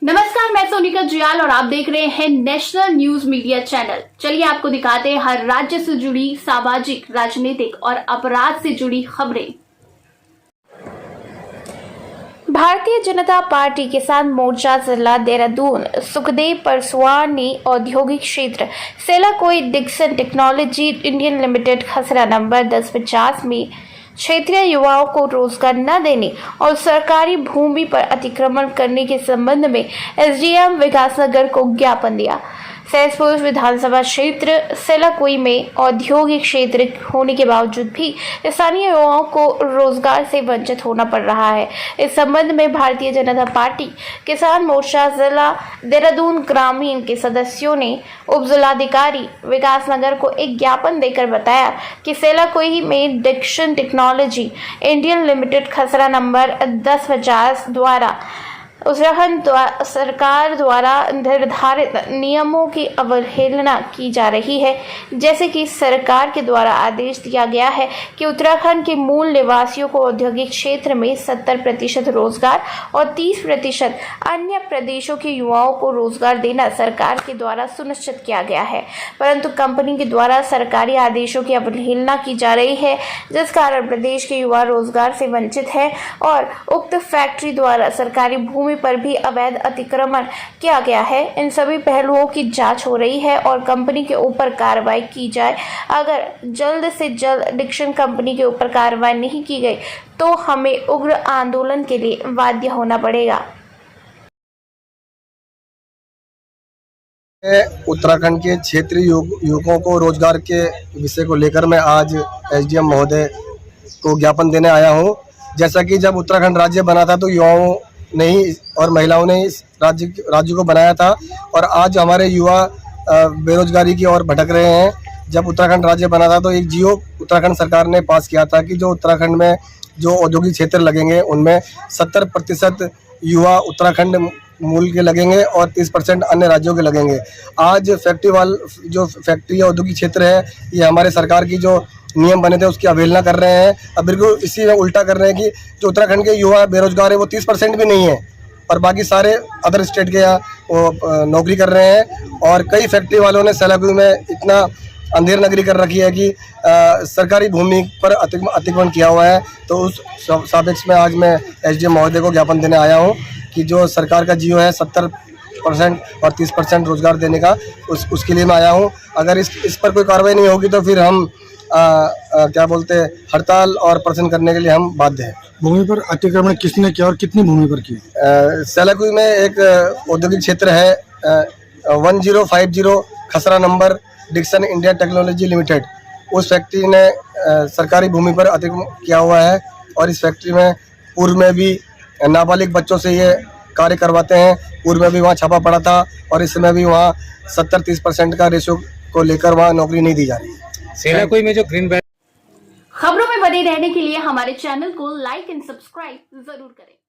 नमस्कार, मैं सोनिका जियाल और आप देख रहे हैं नेशनल न्यूज मीडिया चैनल। चलिए आपको दिखाते हैं हर राज्य से जुड़ी सामाजिक, राजनीतिक और अपराध से जुड़ी खबरें। भारतीय जनता पार्टी किसान मोर्चा जिला देहरादून सुखदेव परसवान ने औद्योगिक क्षेत्र सेलाकोई डिक्सन टेक्नोलॉजी इंडियन लिमिटेड खसरा नंबर 1050 में क्षेत्रीय युवाओं को रोजगार न देने और सरकारी भूमि पर अतिक्रमण करने के संबंध में एसडीएम विकासनगर को ज्ञापन दिया। सहसपुर विधानसभा क्षेत्र सेलाकोई में औद्योगिक क्षेत्र होने के बावजूद भी स्थानीय युवाओं को रोजगार से वंचित होना पड़ रहा है। इस संबंध में भारतीय जनता पार्टी किसान मोर्चा जिला देहरादून ग्रामीण के सदस्यों ने उप जिलाधिकारी विकासनगर को एक ज्ञापन देकर बताया कि सेलाकोई में डिक्सन टेक्नोलॉजी इंडियन लिमिटेड खसरा नंबर 1050 द्वारा उत्तराखंड सरकार द्वारा निर्धारित नियमों की अवहेलना की जा रही है। जैसे कि सरकार के द्वारा आदेश दिया गया है कि उत्तराखंड के मूल निवासियों को औद्योगिक क्षेत्र में 70% रोजगार और 30% अन्य प्रदेशों के युवाओं को रोजगार देना सरकार के द्वारा सुनिश्चित किया गया है, परंतु कंपनी के द्वारा सरकारी आदेशों की अवहेलना की जा रही है, जिस कारण प्रदेश के युवा रोजगार से वंचित है और उक्त फैक्ट्री द्वारा सरकारी भूमि पर भी अवैध अतिक्रमण किया गया है। इन सभी पहलुओं की जांच हो रही है और कंपनी के ऊपर कार्रवाई की जाए। अगर जल्द से जल्द डिक्सन कंपनी के ऊपर कार्रवाई नहीं की गई तो हमें उग्र आंदोलन के लिए बाध्य होना पड़ेगा। उत्तराखंड के क्षेत्रीय युवकों को रोजगार के विषय को लेकर मैं आज एसडीएम महोदय को ज्ञापन देने आया हूं। जैसा कि जब उत्तराखंड राज्य बना था तो युवाओं ने ही और महिलाओं ने इस राज्य को बनाया था और आज हमारे युवा बेरोजगारी की ओर भटक रहे हैं। जब उत्तराखंड राज्य बना था तो एक जियो उत्तराखंड सरकार ने पास किया था कि जो उत्तराखंड में जो औद्योगिक क्षेत्र लगेंगे उनमें 70% युवा उत्तराखंड मूल के लगेंगे और 30% अन्य राज्यों के लगेंगे। आज फैक्ट्री औद्योगिक क्षेत्र है, ये हमारे सरकार की जो नियम बने थे उसकी अवहेलना कर रहे हैं। अब बिल्कुल इसी में उल्टा कर रहे हैं कि जो उत्तराखंड के युवा बेरोजगार है वो 30% भी नहीं है और बाकी सारे अदर स्टेट के यहाँ नौकरी कर रहे हैं। और कई फैक्ट्री वालों ने सेलाकुई में इतना अंधेर नगरी कर रखी है कि सरकारी भूमि पर अतिक्रमण किया हुआ है। तो उस सापेक्ष में आज मैं एसडीएम महोदय को ज्ञापन देने आया हूँ कि जो सरकार का जियो है 70% और 30% रोजगार देने का, उसके लिए मैं आया हूँ। अगर इस पर कोई कार्रवाई नहीं होगी तो फिर हम हड़ताल और प्रदर्शन करने के लिए हम बाध्य हैं। भूमि पर अतिक्रमण किसने किया और कितनी भूमि पर किया? सेलाकुई में एक औद्योगिक क्षेत्र है 1050 खसरा number Dixon India Technology Limited. उस फैक्ट्री ने सरकारी भूमि पर अतिक्रमण किया हुआ है और इस फैक्ट्री में पूर्व में भी नाबालिग बच्चों से ये कार्य करवाते हैं। पूर्व में भी वहाँ छापा पड़ा था और इस समय भी वहाँ 70-30% का रेशो को लेकर वहाँ नौकरी नहीं दी जा रही है। सेलाकोई में जो ग्रीन बेल्ट। खबरों में बने रहने के लिए हमारे चैनल को लाइक एंड सब्सक्राइब जरूर करें।